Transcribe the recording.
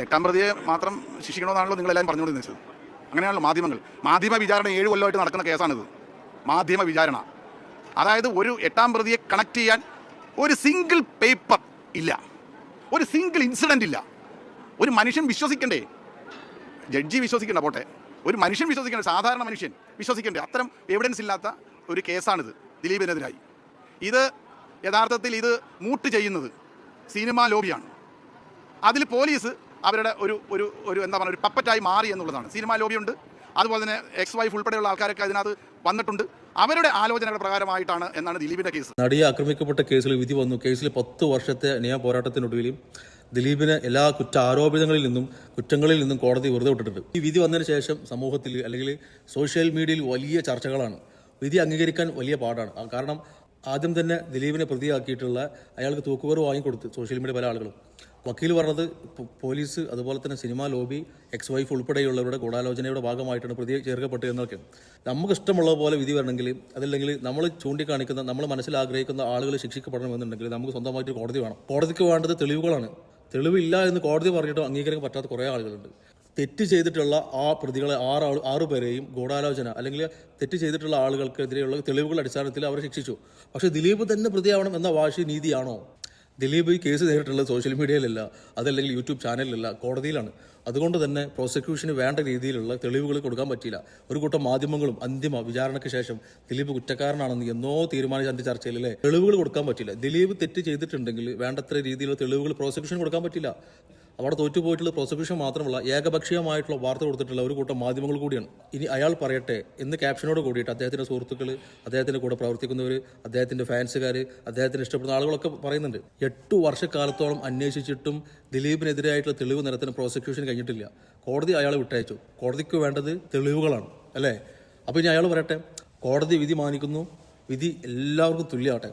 എട്ടാം പ്രതിയെ മാത്രം ശിക്ഷിക്കണമെന്നാണല്ലോ നിങ്ങളെല്ലാവരും പറഞ്ഞുകൊണ്ടിരുന്നത്. അങ്ങനെയാണല്ലോ മാധ്യമ വിചാരണ 7 കൊല്ലമായിട്ട് നടക്കുന്ന കേസാണിത്. മാധ്യമ വിചാരണ, അതായത് ഒരു എട്ടാം പ്രതിയെ കണക്ട് ചെയ്യാൻ ഒരു സിംഗിൾ പേപ്പർ ഇല്ല, ഒരു സിംഗിൾ ഇൻസിഡൻ്റ് ഇല്ല. ഒരു മനുഷ്യൻ വിശ്വസിക്കണ്ടേ? ജഡ്ജി വിശ്വസിക്കണ്ട പോട്ടെ, ഒരു മനുഷ്യൻ വിശ്വസിക്കണ്ടേ? സാധാരണ മനുഷ്യൻ വിശ്വസിക്കണ്ടേ? അത്തരം എവിഡൻസ് ഇല്ലാത്ത ഒരു കേസാണിത് ദിലീപിനെതിരായി. ഇത് യഥാർത്ഥത്തിൽ ഇത് മൂട്ട് ചെയ്യുന്നത് സിനിമാ ലോബിയാണ്. അതിൽ പോലീസ് അവരുടെ ഒരു എന്താ പറയുക, ഒരു പപ്പറ്റായി മാറി എന്നുള്ളതാണ്. സിനിമാ ലോബിയുണ്ട്, അതുപോലെ തന്നെ എക്സ് വൈഫ് ഉൾപ്പെടെയുള്ള ആൾക്കാരൊക്കെ അതിനകത്ത് വന്നിട്ടുണ്ട്. അവരുടെ ആലോചനകളുടെ പ്രകാരമായിട്ടാണ് എന്നാണ് ദിലീപിൻ്റെ കേസ്. നടിയെ ആക്രമിക്കപ്പെട്ട കേസിൽ വിധി വന്നു. കേസിൽ 10 വർഷത്തെ നിയമ പോരാട്ടത്തിനൊടുവിൽ ദിലീപിനെ എല്ലാ കുറ്റങ്ങളിൽ നിന്നും കോടതി വെറുതെ വിട്ടിട്ടുണ്ട്. ഈ വിധി വന്നതിന് ശേഷം സമൂഹത്തിൽ അല്ലെങ്കിൽ സോഷ്യൽ മീഡിയയിൽ വലിയ ചർച്ചകളാണ്. വിധി അംഗീകരിക്കാൻ വലിയ പാടാണ്. കാരണം ആദ്യം തന്നെ ദിലീപിനെ പ്രതിയാക്കിയിട്ടുള്ള അയാൾക്ക് തൂക്കുവേർ വാങ്ങിക്കൊടുത്ത് സോഷ്യൽ മീഡിയ പല ആളുകളും. വക്കീൽ പറഞ്ഞത് പോലീസ് അതുപോലെ തന്നെ സിനിമാ ലോബി എക്സ് വൈഫ് ഉൾപ്പെടെയുള്ളവരുടെ ഗൂഢാലോചനയുടെ ഭാഗമായിട്ടാണ് പ്രതിയെ ചേർക്കപ്പെട്ടത് എന്നൊക്കെ. നമുക്ക് ഇഷ്ടമുള്ള പോലെ വിധി വരണമെങ്കിൽ, അതല്ലെങ്കിൽ നമ്മൾ ചൂണ്ടിക്കാണിക്കുന്ന, നമ്മൾ മനസ്സിൽ ആഗ്രഹിക്കുന്ന ആളുകൾ ശിക്ഷിക്കപ്പെടണമെന്നുണ്ടെങ്കിൽ നമുക്ക് സ്വന്തമായിട്ട് കോടതി വേണം. കോടതിക്ക് വേണ്ടത് തെളിവുകളാണ്. തെളിവില്ല എന്ന് കോടതി പറഞ്ഞിട്ട് അംഗീകരിക്കാൻ പറ്റാത്ത കുറേ ആളുകളുണ്ട്. തെറ്റ് ചെയ്തിട്ടുള്ള ആ പ്രതികളെ 6 പേരെയും ഗൂഢാലോചന അല്ലെങ്കിൽ തെറ്റ് ചെയ്തിട്ടുള്ള ആളുകൾക്കെതിരെയുള്ള തെളിവുകളുടെ അടിസ്ഥാനത്തിൽ അവരെ ശിക്ഷിച്ചു. പക്ഷേ ദിലീപ് തന്നെ പ്രതിയാവണം എന്ന വാശി നീതിയാണോ? ദിലീപ് ഈ കേസ് നേരിട്ടുള്ളത് സോഷ്യൽ മീഡിയയിലല്ല, അതല്ലെങ്കിൽ യൂട്യൂബ് ചാനലിലല്ല, കോടതിയിലാണ്. അതുകൊണ്ട് തന്നെ പ്രോസിക്യൂഷന് വേണ്ട രീതിയിലുള്ള തെളിവുകൾ കൊടുക്കാൻ പറ്റിയില്ല. ഒരു കൂട്ടം മാധ്യമങ്ങളും അന്തിമ വിചാരണയ്ക്ക് ശേഷം ദിലീപ് കുറ്റക്കാരനാണെന്ന് എന്നോ തീരുമാനിച്ച ചർച്ചയിലല്ലേ തെളിവുകൾ കൊടുക്കാൻ പറ്റില്ല. ദിലീപ് തെറ്റ് ചെയ്തിട്ടുണ്ടെങ്കിൽ വേണ്ടത്ര രീതിയിലുള്ള തെളിവുകൾ പ്രോസിക്യൂഷൻ കൊടുക്കാൻ പറ്റില്ല. അവിടെ തോറ്റുപോയിട്ടുള്ള പ്രോസിക്യൂഷൻ മാത്രമല്ല, ഏകപക്ഷീയമായിട്ടുള്ള വാർത്ത കൊടുത്തിട്ടുള്ള ഒരു കൂട്ടം മാധ്യമങ്ങൾ കൂടിയാണ്. ഇനി അയാൾ പറയട്ടെ എന്ന് ക്യാപ്ഷനോട് കൂടിയിട്ട് അദ്ദേഹത്തിൻ്റെ സുഹൃത്തുക്കൾ, അദ്ദേഹത്തിൻ്റെ കൂടെ പ്രവർത്തിക്കുന്നവർ, അദ്ദേഹത്തിൻ്റെ ഫാൻസുകാർ, അദ്ദേഹത്തിന് ഇഷ്ടപ്പെടുന്ന ആളുകളൊക്കെ പറയുന്നുണ്ട്. 8 വർഷക്കാലത്തോളം അന്വേഷിച്ചിട്ടും ദിലീപിനെതിരായിട്ടുള്ള തെളിവ് നിരത്തിന് പ്രോസിക്യൂഷൻ കഴിഞ്ഞിട്ടില്ല. കോടതി അയാളെ വിട്ടയച്ചു. കോടതിക്ക് വേണ്ടത് തെളിവുകളാണ്, അല്ലേ? അപ്പോൾ ഇനി അയാൾ പറയട്ടെ, കോടതി വിധി മാനിക്കുന്നു, വിധി എല്ലാവർക്കും തുല്യമാവട്ടെ.